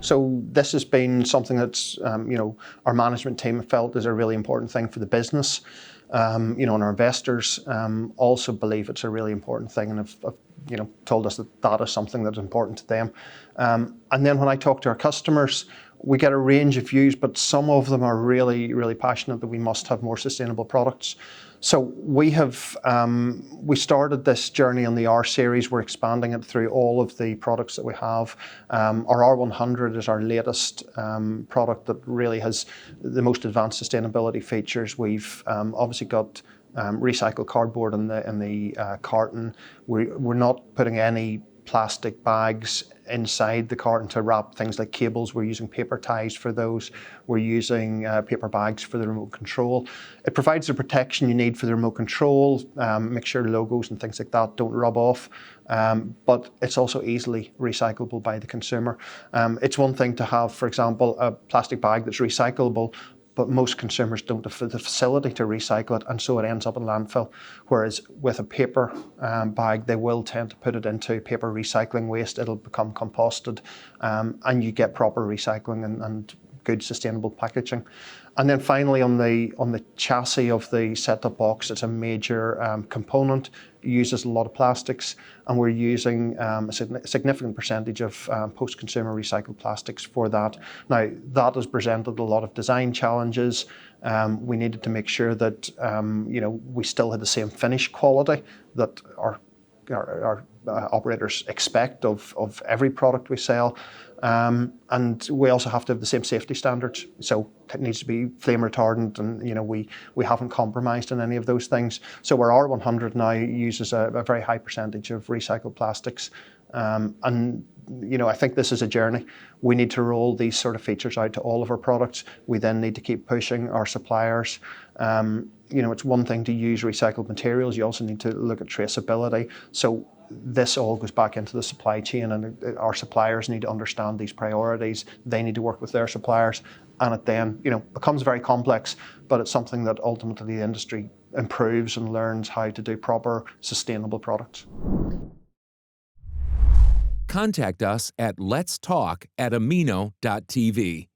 So this has been something that's, our management team have felt is a really important thing for the business. And our investors also believe it's a really important thing, and have told us that is something that's important to them. And then when I talk to our customers, we get a range of views, but some of them are really, really passionate that we must have more sustainable products. So we started this journey on the R series. We're expanding it through all of the products that we have. Our R100 is our latest product that really has the most advanced sustainability features. We've obviously got recycled cardboard in the carton. We're not putting any plastic bags inside the carton to wrap things like cables. We're using paper ties for those. We're using paper bags for the remote control. It provides the protection you need for the remote control, make sure logos and things like that don't rub off, but it's also easily recyclable by the consumer. It's one thing to have, for example, a plastic bag that's recyclable, but most consumers don't have the facility to recycle it, and so it ends up in landfill. Whereas with a paper bag, they will tend to put it into paper recycling waste. It'll become composted, and you get proper recycling and good sustainable packaging. And then finally, on the chassis of the set-top box, it's a major component. It uses a lot of plastics, and we're using a significant percentage of post-consumer recycled plastics for that. Now, that has presented a lot of design challenges. We needed to make sure that we still had the same finish quality that our operators expect of every product we sell. And we also have to have the same safety standards. So it needs to be flame retardant, and we haven't compromised on any of those things. So our R100 now uses a very high percentage of recycled plastics. And I think this is a journey. We need to roll these sort of features out to all of our products. We then need to keep pushing our suppliers. It's one thing to use recycled materials. You also need to look at traceability. So this all goes back into the supply chain, and our suppliers need to understand these priorities. They need to work with their suppliers, and it then becomes very complex, but it's something that ultimately the industry improves and learns how to do proper sustainable products. Contact us at letstalk@amino.tv.